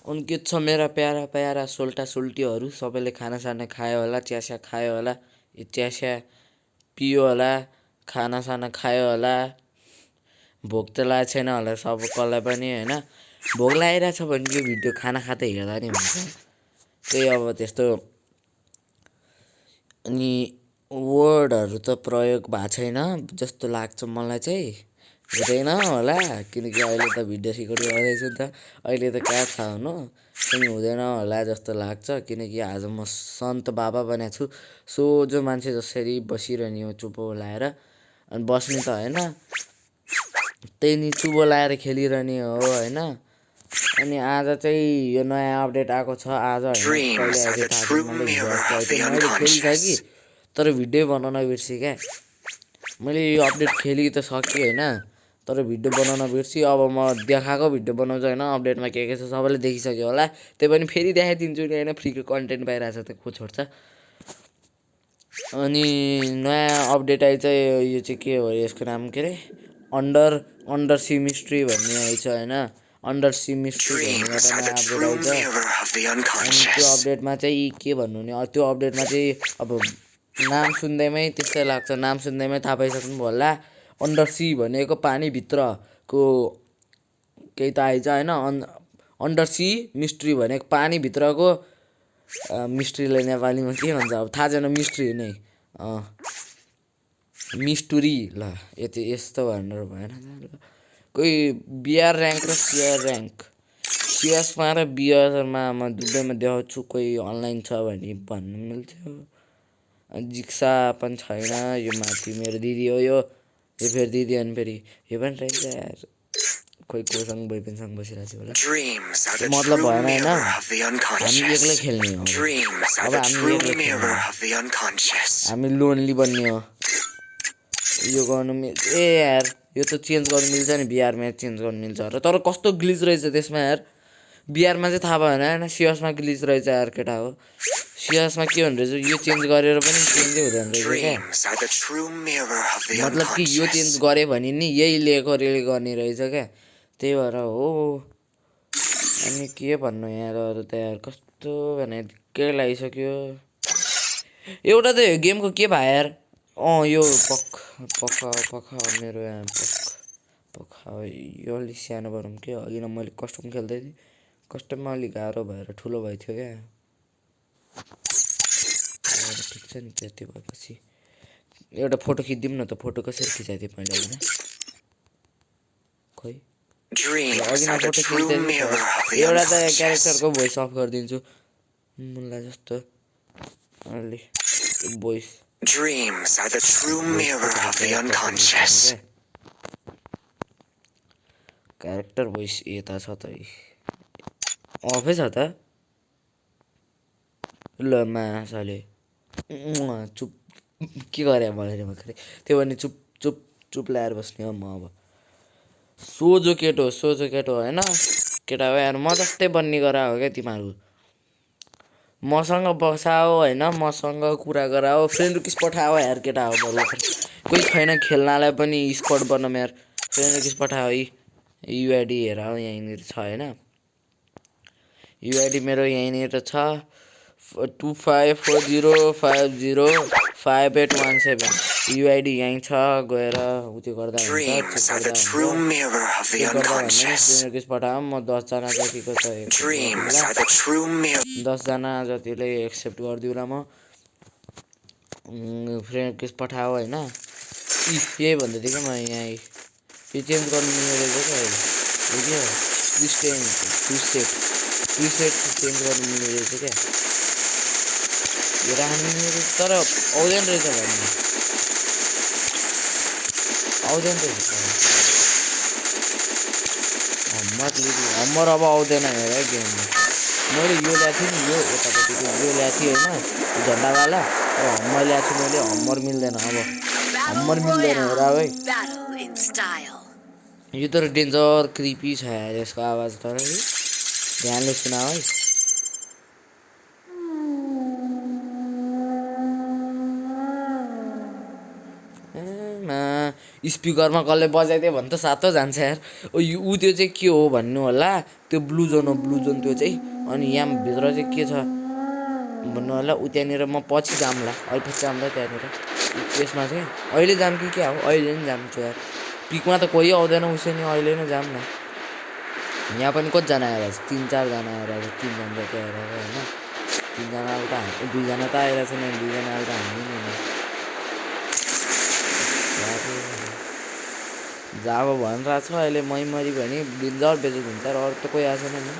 उनके छ मेरा प्यारा प्यारा सोल्टा सोल्टीहरू सबैले खानासाना खायो होला, चियासिया खायो होला, चियासिया पियो होला, खानासाना खायो होला। भोक त लागेको छैन होला सबैलाई पनि होइन। भोक लागिरहेछ भने यो भिडियो खाना खाँदै हेर्दा नि हुन्छ। त्यही अब त्यस्तो अनि वर्डहरू त प्रयोग भएको छैन जस्तो लाग्छ मलाई चाहिँ। हुँदैन होला किनकि अहिले त भिडियो रेकर्ड गर्दैछु नि त, अहिले त कहाँ थाहा हुनु। अनि हुँदैन होला जस्तो लाग्छ किनकि आज म सन्त बाबा बनेको छु। सोझो मान्छे जसरी बसिरहने हो चुप्पो लाएर, अनि बस्ने त होइन, त्यही नि चुप्पो लाएर खेलिरहने हो होइन। अनि आज चाहिँ यो नयाँ अपडेट आएको छ। आज होइन कहिले आएको थाहा छैन मलाई, मैले खेलिसकेँ तर भिडियो बनाउन बिर्सेँ क्या। मैले यो अपडेट खेलि त सकेँ होइन, तर भिडियो बनाउन बिर्सेँ। अब म देखाएको भिडियो बनाउँछु होइन, अपडेटमा के छ सबैले देखिसक्यो होला। त्यही पनि फेरि देखाइदिन्छु नि होइन, फ्रीको कन्टेन्ट पाइरहेको छ त को छोड्छ। अनि नयाँ अपडेट आइ चाहिँ यो चाहिँ के हो, यसको नाम के अरे अन्डर सी मिस्ट्री भन्ने आइछ होइन। अन्डर सी मिस्ट्री भन्ने एउटा नयाँ अपडेट आइछ। अनि त्यो अपडेटमा चाहिँ के भन्नु नि, त्यो अपडेटमा चाहिँ अब नाम सुन्दैमै त्यस्तै लाग्छ, नाम सुन्दैमै थाहा पाइसक्नु होला। अन्डर सी भनेको पानीभित्रको केही त आइछ होइन। अन्डर सी मिस्ट्री भनेको पानीभित्रको मिस्ट्रीलाई नेपालीमा के भन्छ अब थाहा छैन, मिस्ट्री नै मिस्टुरी ल यति यस्तो भनेर भएन। कोही बिआर ऱ्याङ्क र सिआर ऱ्याङ्क, सिएसमा र बिआरमा म दुवैमा देखाउँछु कोही अनलाइन छ भने भन्नु मिल्थ्यो। जिक्सा पनि छैन, यो माथि मेरो दिदी हो, यो फेरि दिदी अनि फेरि यो पनि रहेछ यार। खोइ कोसँग बोयफ्रेन्डसँग बसिरहेको छु होला, मतलब भएन होइन। हामी एक्लै खेल्ने हो अब हामी एक्लै खेल्ने हो, हामी लोन्ली बन्ने हो। यो गर्नु ए यार यो त चेन्ज गर्नु मिल्छ नि, बिआरमा चेन्ज गर्नु मिल्छ र तर कस्तो ग्लिच रहेछ त्यसमा यार। बिआरमा चाहिँ थाहा भएन होइन, सिएसमा ग्लिच रहेछ यार केटा हो। सिएसमा के हुँदो रहेछ यो चेन्ज गरेर पनि चेन्जै हुँदैन रहेछ क्या। मतलब कि यो चेन्ज गऱ्यो भने नि यही लेखोले गर्ने रहेछ क्या, त्यही भएर हो। अनि के भन्नु यार अरू त यार कस्तो भने के लागिसक्यो। एउटा त गेमको के भयो यार, यो पख मेरो यहाँ पख यो अलिक सानो बनाउँ के, अघि न मैले कस्टम खेल्दै थिएँ, कस्टममा अलिक गाह्रो भएर ठुलो भएको थियो क्या। ठिक छ नि त्यति भएपछि एउटा फोटो खिचिदिउँ न त। फोटो कसरी खिचाएको थिएँ मैले होइन, खोइ अघि न फोटो खिच्दै एउटा त क्यारेक्टरको भोइस अफ गरिदिन्छु मुला जस्तो अलि voice. Dreams are the true mirror of the unconscious. Character voice यता छ त, अफै छ त ल मासाले चुप के गरे मैले भर्खरै। त्यो भने चुप चुप चुप ल्याएर बस्ने हो म अब। सोझो केटो होइन केटा हो यार, म जस्तै बन्ने गरा हो क्या तिमीहरू। मसँग बसाओ होइन, मसँग कुरा गराओ, फ्रेन्ड रिक्वेस्ट पठाओ यार केटा हो। बरु कोही छैन खेल्नलाई पनि स्क्वाड बनाऊँ यार, फ्रेन्ड रिक्वेस्ट पठाओ। युआइडी हेर यहीँनिर छ होइन, युआइडी मेरो यहीँनिर छ 2540505817 युआइडी यहीँ छ। गएर उत्यो गर्दा हुन्छ, रिक्वेस्ट पठाऊ। म 10जना जतिको त 10जना जतिले एक्सेप्ट गरिदिउँला म। फ्रेन्ड रिक्वेस्ट पठाऊ होइन। यही भन्दै थिएँ क्या म यहाँ, यो चेन्ज गर्नु मिल्ने रहेछ क्या अहिले। प्रिसेट चेन्ज गर्नु मिल्ने रहेछ क्या, यो राख्नु मिल्ने रहेछ तर आउँदैन रहेछ भन्नु, आउँदैन रहेछ हम्मर अब आउँदैन हेर गेममा। मैले यो ल्याएको थिएँ नि, यो यतापट्टिको यो ल्याएको थिएँ होइन झन्डावाला, अब हम्मर ल्याएको छु मैले। हम्मर मिल्दैन अब, हम्मर मिल्दैन हेर है। यो तर डेन्जर क्रिपी छ यार यसको आवाज, तर ध्यानले सुनाऊ है। स्पिकरमा कसले बजाइदियो भने त सातो जान्छ यार। ऊ त्यो चाहिँ के हो भन्नु होला, त्यो ब्लु जोन हो, ब्लु जोन त्यो चाहिँ। अनि यहाँ भित्र चाहिँ के छ भन्नु होला, ऊ त्यहाँनिर म पछि जाम्ला, अहिले जाम्ला त्यहाँनिर। त्यसमा चाहिँ अहिले जाम कि क्या हो, अहिले नै जान्छु यार। पिकमा त कोही आउँदैन उसै नि, अहिले नै जाम न। यहाँ पनि कतिजना आएर 3-4 जना आएर 3 जना जति आएर होइन, 3 जनाले त 2 जना त आइरहेको छैन, 2 जनाले त हान्दैन नि। जाब भनिरहेको छ अहिले, मरि भने बिन्जर बेचेको हुन्छ र अरू त कोही आएको छैन नि।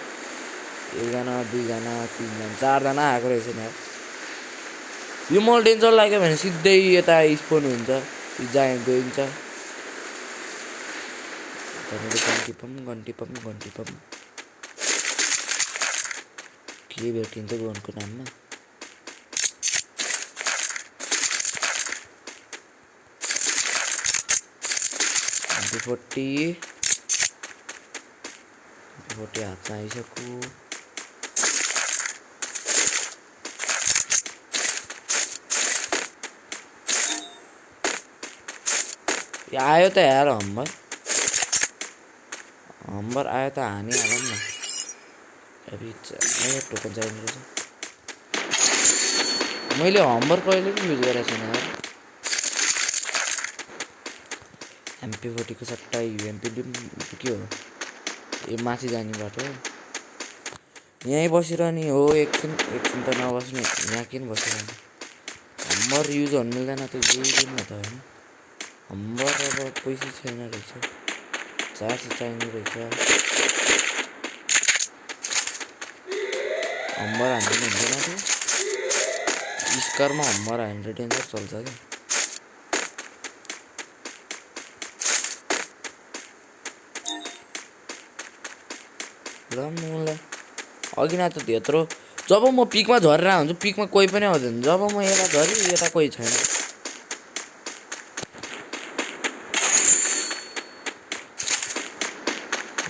1 जना 2 जना 3 जना 4 जना आएको रहेछ नि। यो मल डेन्जर लाग्यो भने सिधै यता स्पोन हुन्छ, जाँ गइन्छ। घन्टी पम के भेटिन्छ गनको नाममा। MP40 हातमा आइसक्यो। आयो त यार हम्बर आयो त हानिहालौँ न। टोकन चाहिने रहेछ। मैले हम्बर कहिले पनि युज गरेको छैन यार। MP40 को सट्टा UMP के हो, यो माथि जाने बाटो यहीँ बसिरहने हो। एकछिन त नबस्ने, यहाँ किन बसिरहने। हम्बर युज गर्नु मिल्दैन त जेही न त होइन। हम्बर अब पैसा छैन रहेछ, चार्ज चाहिने रहेछ। हम्बर हान्नु हुँदैन थियो, स्कारमा हम्बर हान्नु डेन्जर चल्छ क्या। मलाई अघि न त त्यत्रो, जब म पिकमा झरेर हुन्छु, पिकमा कोही पनि आउँदैन। जब म यता झरेँ यता कोही छैन।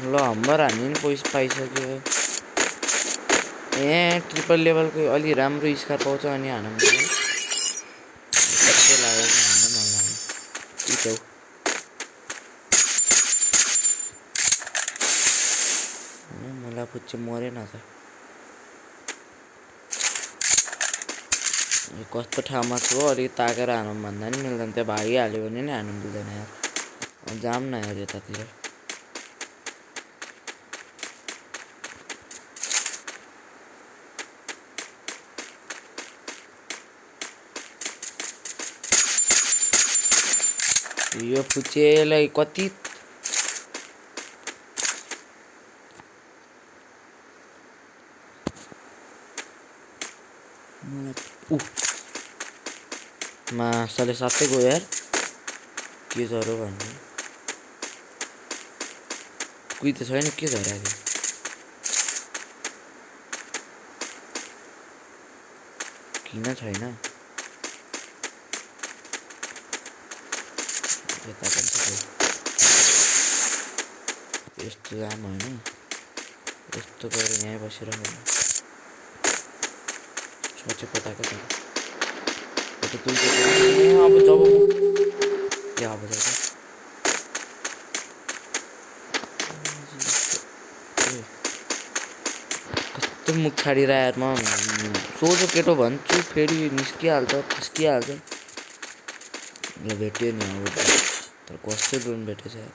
ल हम्बर हान्ने नि पैसा पाइसक्यो। ट्रिपल लेभलको अलि राम्रो स्कार पाउँछ अनि हानौँ। कस्तो लाग्यो हान्न मन लाग्यो। मलाई पुच्ची मरेन त। कस्तो ठाउँमा छु अलिक ताकेर हानौँ भन्दा नि मिल्दैन, त्यहाँ भागिहाल्यो भने नि हान्नु मिल्दैन यार। जाम न यार यतातिर। यो पुचेलाई कति मासले साथै गयो यार। के झऱ्यो भन्नु, कोही त छैन, के झऱ्यो किन छैन। यस्तो जाम होइन, यस्तो गरेर यहीँ बसिरहनु सोचे कता अब जब अब कस्तो मुख छाडेर यार। म सोझो केटो भन्छु फेरि निस्किहाल्छ फस्किहाल्छ। ल भेट्यो नि अब, तर कस्तो ड्रोन भेटेछ यार।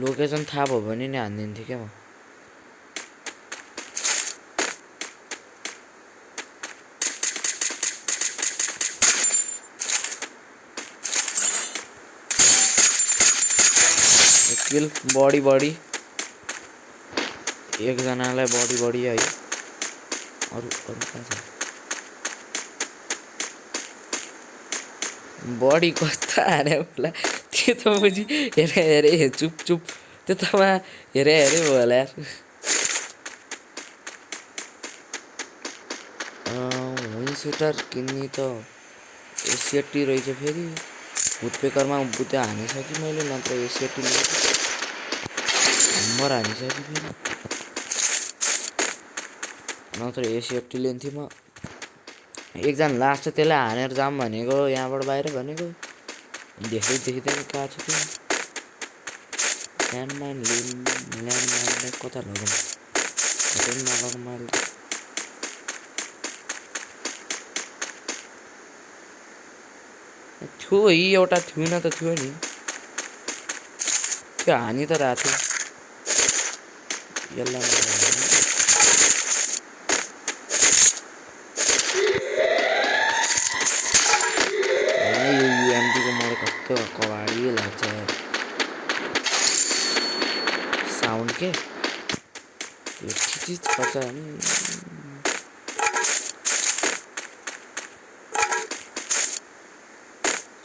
लोकेसन थाहा भयो भने नि हानिदिन्थेँ क्या म। किल बडी एकजनालाई बडी है। अरू कहाँ छ बडी कस्तो हाने होला त्यो त बुझी। हेरे चुप त्यो त हेरे भयो होला यार। विन सुटर किन्ने त S80 रहेछ फेरि। भुटपेकरमा बुते हानिसकेँ मैले, नत्र S80 हम्बर हानिसकेँ फेरि, नत्र S80 लिन्थेँ म। एकजना लास्ट छ त्यसलाई हानेर जाम भनेको यहाँबाट बाहिर भनेको देखिँदैन कहाँ छ त्यो ल्यान्डमाइनले कता लगाउँ कतै नलगाउँ मैले थियो है एउटा थियो न त थियो नि त्यो हानि त रातो यसलाई युएमपीको मलाई कस्तो कबाडी लाग्छ साउन्ड के चिज पर्छ नि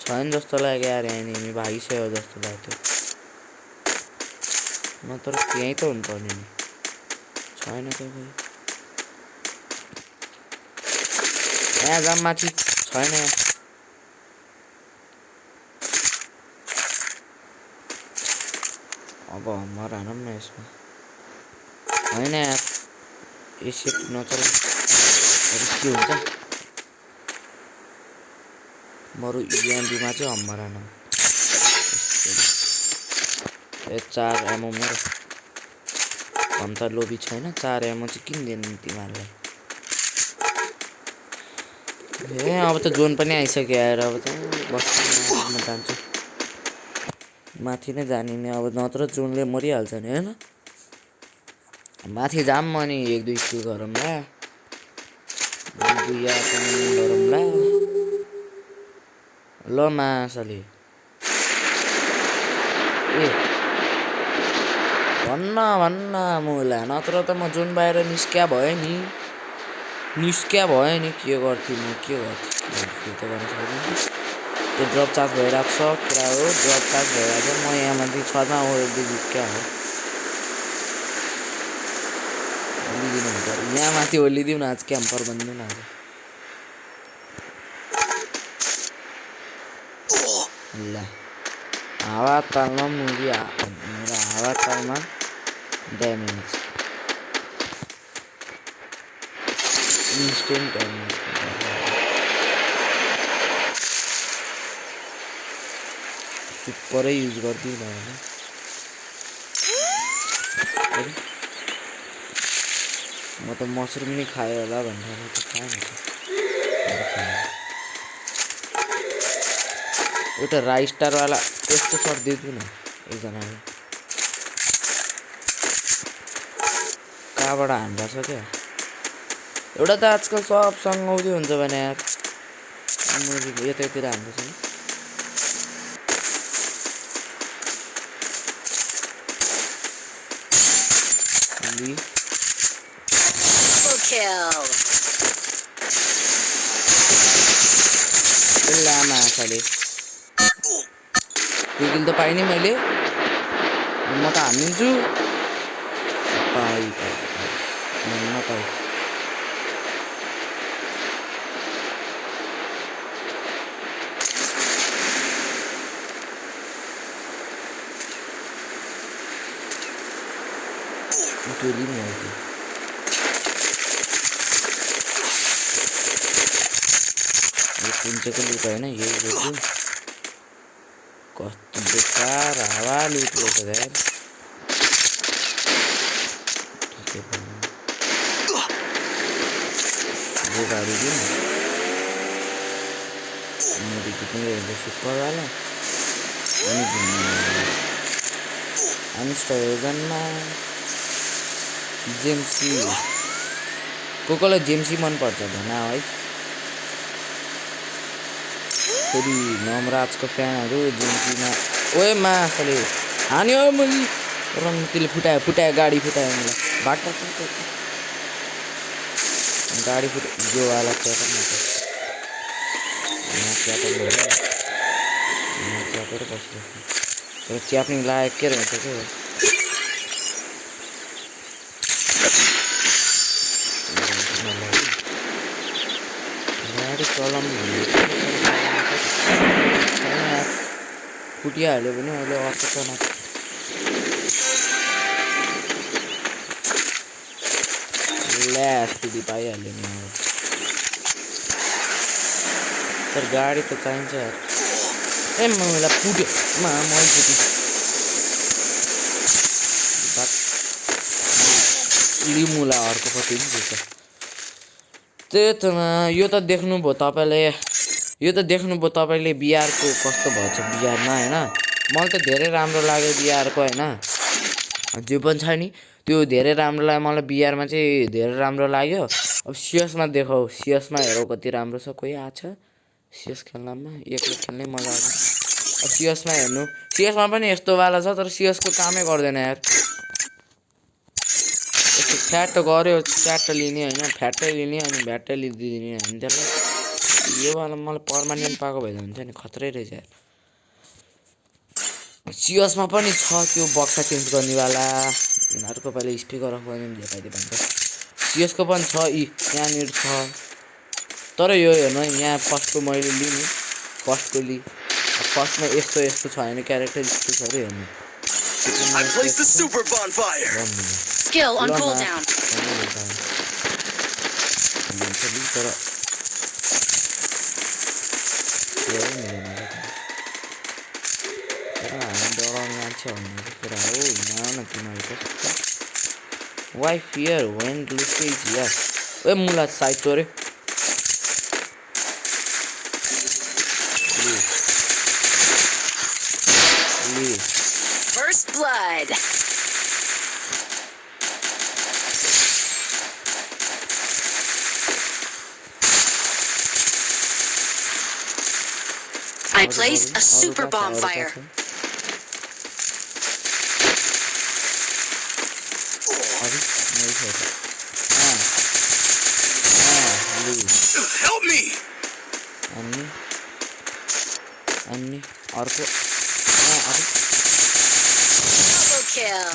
छैन जस्तो लाग्यो यार एनिमी भागिसक्यो जस्तो लाग्यो नत्र त्यहीँ त हुनुपर्ने नि छैन त खोइ यहाँ जाम माथि छैन अब हमर हानौँ न यसमा होइन यार यसो नचल के हुन्छ बरु इएमपीमा चाहिँ हमर हानौँ 4 एमो मेरो अन्त लोभी छैन 4 एमो चाहिँ किन दिनु तिमीहरूलाई ए अब त जोन पनि आइसक्यो यार अब त बस्नु म जान्छु माथि नै जाने नि अब नत्र जोनले मरिहाल्छ नि हैन माथि जाम म नि 1-2 किल गरौँला गुया पनि गरौँला ल मासले ए भन्न मुला नत्र त म जोन बाहिर निस्क्या भयो नि के गर्थेँ म के गर्थेँ त गर्न सक्दैन त्यो ड्रप चार्ज भइरहेको छ कुरा हो ड्रप चार्ज भइरहेको छ म यहाँ माथि छतमा ओर्दिनु क्या हो ओर्लिदिनु हुन्छ यहाँ माथि ओर्लिदिउँ न आज क्याम्पर बनिदिउँ न आज ल हावा तालमा मुली मेरो हावा तालमा ड्यामेज इन्स्टेन्ट ड्यामेज सुपरै युज गरिदिउँ न होइन म त मसरुम नि खायो होला भनेर त खाएन एउटा राइस स्टारवाला यस्तो सर्ट दिन्छु न एकजनाले कहाँबाट हान्दा छ क्या एउटा त आजकल सबसँग आउँदै हुन्छ भने यार यतातिर हान्दैछ नि लामा आँखाले त्यो किल त पाएँ नि मैले म त हानिदिन्छु पाएँ नपाएँ त्यो लिनु आउँथ्यो कुन चाहिँ लुट होइन यही लुट्छु कस्तो बेकार हावा लुट रहेछ यार यो गाडी दिउँ मेरो जित्ने सुपरवाला अनि स्टोजनमा जेम्सी कसलाई जेम्सी मनपर्छ भन है फेरि नमराजको फ्यानहरू जेम्सीमा ओए मासले हान्यो मैले त्यसले फुटायो गाडी फुटायो मलाई बाटो गाडी फुट्यो जोवाला च्यापेर बसिरहेको तर च्याप्ने लायक के रहेछ क्या गाडी चलाउनु फुटिहाल्यो भने अहिले अर्को चना ल्यास पुटी पाइहाल्यो नि तर गाडी त चाहिन्छ यार ए मलाई फुट्यो मैले फुट्यो लिमुला अर्को कति फुट्छ त्यही त यो त देख्नुभयो तपाईँले यो त देख्नुभयो तपाईँले बिहारको कस्तो भएछ बिहारमा हैन मलाई त धेरै राम्रो लाग्यो बिहारको हैन जे पनि छ नि त्यो धेरै राम्रो लाग्यो मलाई बिहारमा चाहिँ धेरै राम्रो लाग्यो अब सीएसमा देखाउ सीएसमा हेरौ कति राम्रो छ कोही आछ सीएस खेल्नमा एकले खेल्नै मजा आउँछ अब सीएसमा हेर्नु सीएसमा पनि यस्तो वाला छ तर सीएसको कामै गर्दैन यार यस्तो फ्याट गर्यो च्याट लिने हैन फ्याटै लिने अनि भ्याटै लिदिदिने हैन त्यसलाई यो वाला मलाई पर्मानेन्ट पाएको भए हुन्छ नि खतरै रहेछ यार सीएसमा पनि छ त्यो बक्सा चेन्ज गर्नेवाला यिनीहरूको पहिले स्पिकर अफ गर्ने देखाइदिए भन्छ सीएसको पनि छ यहाँनिर छ तर यो हेर्नु यहाँ फर्स्टको मैले लिने फर्स्टको लि फर्स्टमा यस्तो यस्तो छ हैन क्यारेक्टर यस्तो छ रे हेर्नु Skill on cooldown. Why fear when Lucy is here? Where Mula side story? First blood. I placed a super bonfire. Help me!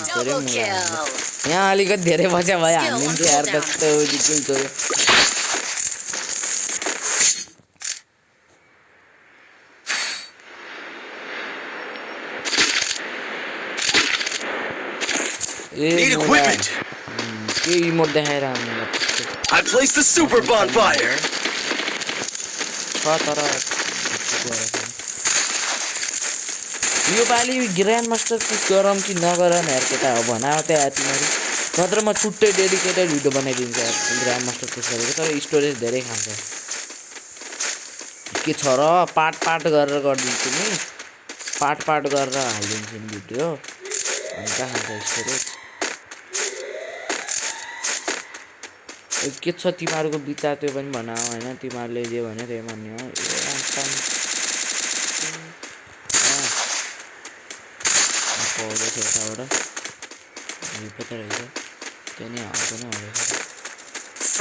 Double kill. यहाँ अलिकति धेरै बचा भयो हामीले यार कस्तो जित्नु छोड्यो Need equipment. के इमोट देखाएर हामीलाई I placed the super bonfire. यो पालि ग्रान्ड मास्टर पुस गरौँ कि नगरौँ यार केटा हो भनाओ त्यहाँ तिमीहरू नत्र म छुट्टै डेडिकेटेड भिडियो बनाइदिन्छु यार ग्रान्ड मास्टर पुस गरेको तर स्टोरेज धेरै खान्छ के छ र पार्ट गरेर गरिदिन्छु नि पार्ट गरेर हालिदिन्छु नि भिडियो अनि कहाँ खान्छ स्टोरेज के छ तिमीहरूको विचार त्यो पनि भनाओ हैन तिमीहरूले जे भन्यो त्यही मान्ने हो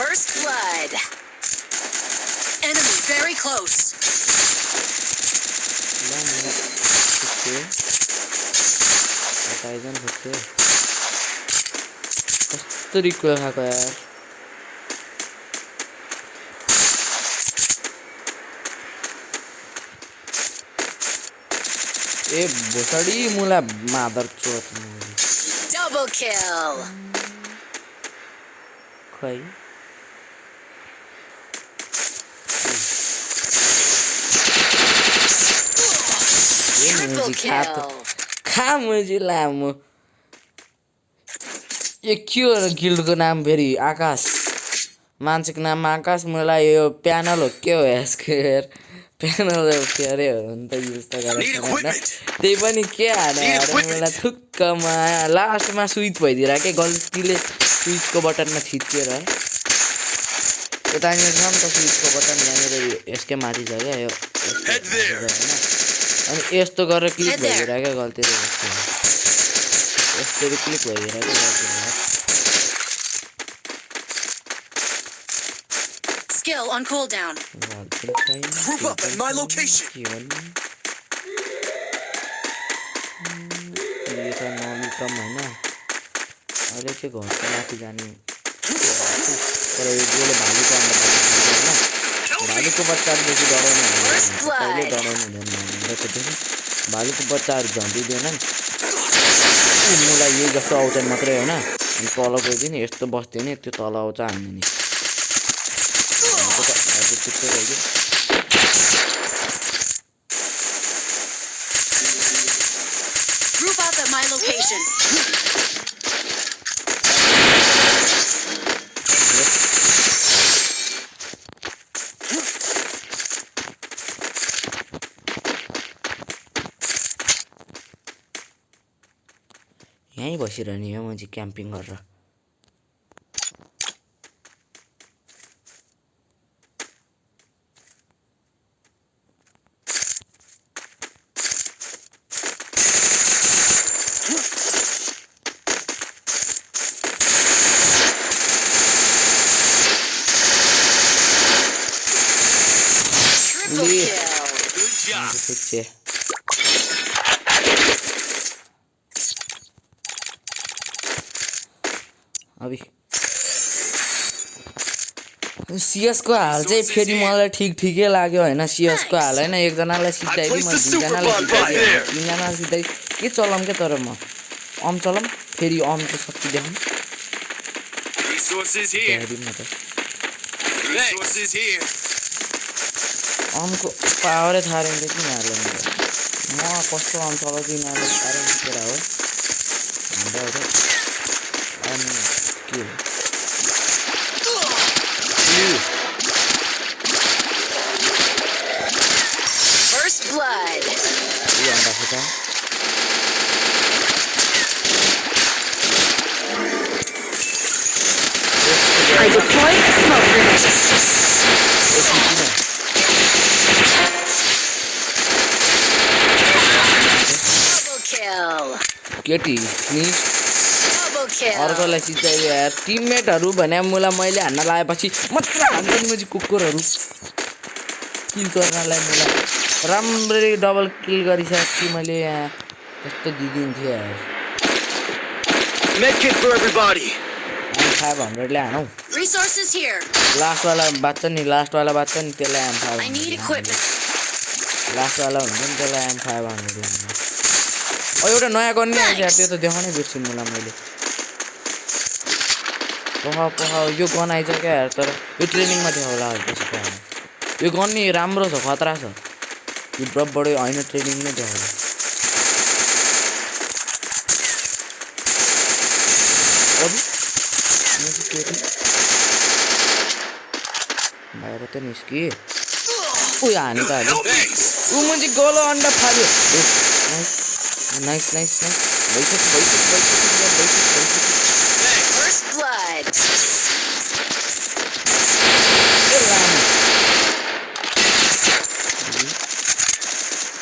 First blood. Enemy very close. कस्तो रिक्वेस्ट खाएको यार ए भोसडी मुला मादर चोत Double kill. खै Triple kill. खा मुजी लामो यो के हो गिल्डको नाम फेरि आकाश मान्छेको नाम आकाश मलाई यो प्यानल हो के हो यसको यार प्यानल के अरे हो नि त युज त गरेको हैन त्यही पनि के हाने मलाई थुक्कमा लास्टमा स्विच भइदिरा के गल्तीले स्विचको बटनमा थिचेर यतानिर छ नि त स्विचको बटन यहाँनिर यसकै माथि छ क्या यो अनि यस्तो गरेर क्लिक भइदिरा क्या गल्तीले यस्तो क्लिक भइदिरा क्या गल्तीले Skill on cooldown. Group up at my location. ये तो नॉर्मल कम है ना अरे के घर के माथि जाने तर यो गोले भालु को अंदर है ना भालु को बच्चा देखि डराउनु पहिले डराउनु हुँदैन भालु को बच्चाहरु झन्डिदैन मलाई यही जस्तो आउँछ मात्रै हैन अनि तल गइदिने यस्तो बस्दिने त्यो तल आउँछ हान्ने नि बसिरहने हो म चाहिँ क्याम्पिङ गरेर Triple Yeah. kill. Good job. पछि अबि सीएस को हाल चाहिँ फेरि मलाई ठिकै लाग्यो हैन सीएस को हाल हैन एकजनालाई सिधाइदिए म दुईजनालाई सिधाइदिए तीनजनालाई सिधाइ के चलाम के तर म चलाम फेरि त शक्ति देखाउँ Resources here. हेरिम न त Resources here. को पावरै थाहा रहन्छ किन हाल्यो म कस्तो चलाउँछु यिनीहरूले साह्रै सिकेर हो हाम्रो के First blood. यो अन्डा फुटा I deploy smoke grenade. Double kill. केटी Double kill. अर्कोलाई सिधाइ यार टिममेटहरू भने मलाई मैले हान्न लाएपछि मात्र हान्छन् म चाहिँ कुकुरहरू किल गर्नलाई मलाई राम्ररी डबल किल गरिसकेँ मैले यहाँ कस्तो दिदिन्थेँ यार Medkit for everybody. 500 ले हानौ Resources here. लास्टवाला बाच्छ नि त्यसलाई I need equipment. लास्टवाला हुन्छ नि त्यसलाई M500 ले हान्नु एउटा नयाँ गर्ने आइछ यार त्यो त देखाउनै बिर्सिनु मलाई मैले पह यो गन आइछ क्या यार तर यो ट्रेनिङमा देखाउला हल्का यो गन नि राम्रो छ खतरा छ यो ड्रपबाट हैन ट्रेनिङ नै देखाउला बाहिर त निस्कि उयो हाने त हाल्यो ऊ मुझे गोलो अंडा फाल्यो नाइस First blood.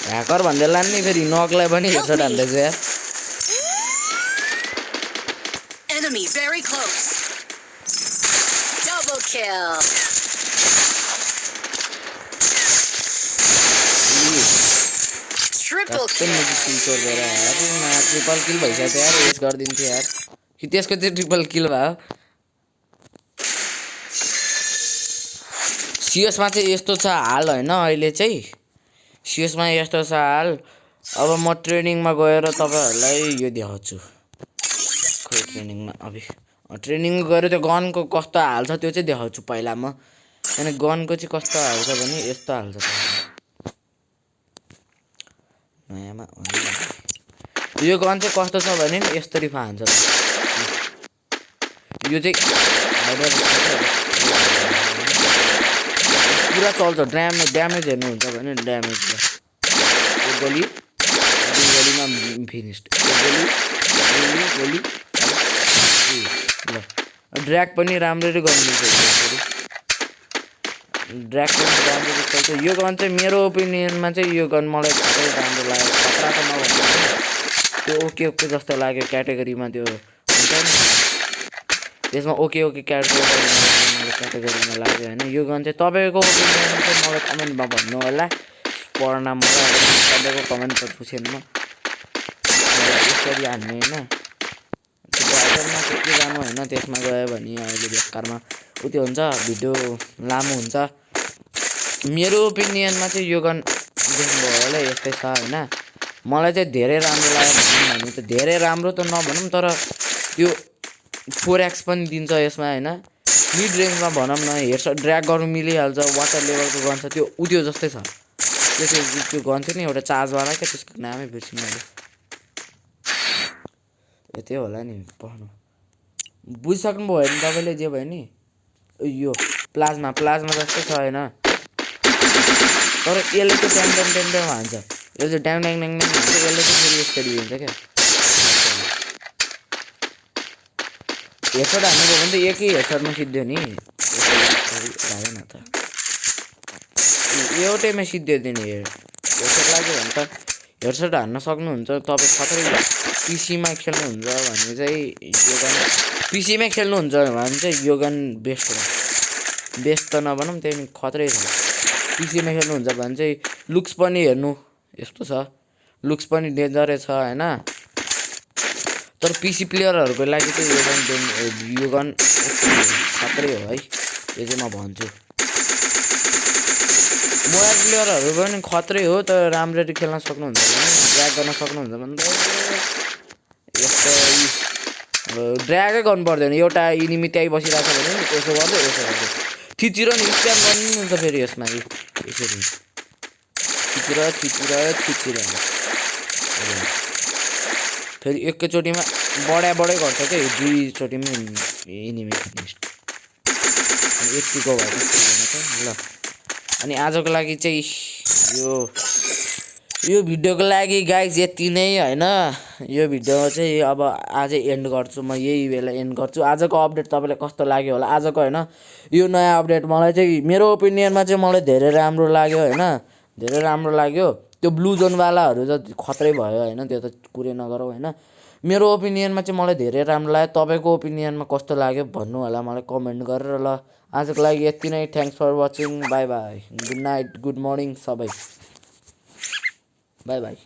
ह्याकर भन्दै लान्ने फेरि नकलाई पनि हेडसट हान्दैछ यार Enemy very close. Double kill. Triple कस्तो kill. किल गरेर यार ट्रिपल किल भइसक्यो यार रेस गरिदिन्थ्यो यार कि त्यसको चाहिँ ट्रिपल किल भयो सीएसमा चाहिँ यस्तो छ हाल हैन अहिले चाहिँ सीएसमा यस्तो छ हाल अब म ट्रेनिङमा गएर तपाईहरुलाई यो देखाउँछु खै ट्रेनिङमा अबि ट्रेनिङ गएर त्यो गनको कस्तो हाल छ त्यो चाहिँ देखाउँछु पहिला म अनि गनको चाहिँ कस्तो हाल छ भने यस्तो हाल छ नयाँमा यो गन चाहिँ कस्तो छ भने यसरी फान्छ यो चाहिँ पुरा चल्छ ड्यामेज हेर्नुहुन्छ भने ड्यामेज यो गोलीमा फिनिस्ड गोली ल ड्र्याग पनि राम्ररी गर्नुहुन्छ ड्र्याग पनि राम्ररी चल्छ यो गन चाहिँ मेरो ओपिनियनमा चाहिँ यो गन मलाई धेरै राम्रो लाग्यो खतरा त नभन्नु त्यो ओके जस्तो लाग्यो क्याटेगोरीमा त्यो हुन्छ नि त्यसमा ओके क्याटेगोरीमा लाग्यो हैन यो गन चाहिँ तपाईको ओपिनियन चाहिँ मलाई कमेन्टमा भन्नु होला पढ्न मलाई तपाईको कमेन्ट पुछेन म यसरी हान्ने हैन त्यो के जानु हैन त्यसमा गयो भने अहिले बेकारमा उति हुन्छ भिडियो लामो हुन्छ मेरो ओपिनियनमा चाहिँ यो गन देख्नुभयो होला यस्तै छ हैन मलाई चाहिँ धेरै राम्रो लाग्यो भने त धेरै राम्रो त नभनौँ तर त्यो 4x पनि दिन्छ यसमा हैन मिड रेन्जमा भनौँ न हेडसट ड्र्याग गर्नु मिलिहाल्छ वाटर लेभलको गन छ त्यो उdio जस्तै छ त्यो गन थियो नि एउटा चार्जवाला के त्यसको नामै बिर्सिनु मैले यतै होला नि पढ्नु बुझिसक्नु भयो नि तपाईले जे भयो नि यो प्लाज्मा जस्तै छ हैन तर यसले चाहिँ ट्याङ हान्छ यो चाहिँ ट्याङ हान्छ यसले चाहिँ फेरि यसरी हुन्छ क्या हेडसट हान्नुभयो भने त एकै हेडसटमा सिद्धो नि लागेन त एउटैमा सिद्धियो नि हेडसट लाग्यो भने त हेडसट हान्न सक्नुहुन्छ तपाईँ खतरै पिसीमा खेल्नुहुन्छ भने चाहिँ यो गन पिसीमै खेल्नुहुन्छ भने चाहिँ यो गन बेस्ट हो बेस्ट त नभनौँ त्यही खतरै छ पिसीमा खेल्नुहुन्छ भने चाहिँ लुक्स पनि हेर्नु यस्तो छ लुक्स पनि डेन्जरै छ हैन तर पिसी प्लेयरहरूको लागि चाहिँ यो गन खतरै हो है यो चाहिँ म भन्छु मोबाइल प्लेयरहरू पनि खतरै हो तर राम्ररी खेल्न सक्नुहुन्छ भने ड्र्याग गर्न सक्नुहुन्छ भने त यस्तो ड्र्यागै गर्नु पर्दैन एउटा इनिमी त्यहीँ बसिरहेको छ भने यसो गर्दै थिचिरो नि स्क्याम गर्नु नि हुन्छ फेरि यसमा यसरी थिचिर फेरि एकैचोटिमा बढाइ गर्छ क्या दुईचोटिमै इनिमी फिनिस्ट यतिको भयो ल अनि आजको लागि चाहिँ यो भिडियोको लागि गाइज यति नै हैन यो भिडियो चाहिँ अब आजै एन्ड गर्छु म यही बेला एन्ड गर्छु आजको अपडेट तपाईँलाई कस्तो लाग्यो होला आजको हैन यो नयाँ अपडेट मलाई चाहिँ मेरो ओपिनियनमा चाहिँ मलाई धेरै राम्रो लाग्यो हैन धेरै राम्रो लाग्यो त्यो ब्लू जोनवालाहरू त खतरै भयो हैन त्यो त कुरै नगरौँ हैन मेरो ओपिनियनमा चाहिँ मलाई धेरै राम्रो लाग्यो तपाईँको ओपिनियनमा कस्तो लाग्यो भन्नु होला मलाई कमेन्ट गरेर ल आजको लागि यति नै thanks for watching bye bye good night good morning सबै बाई बाई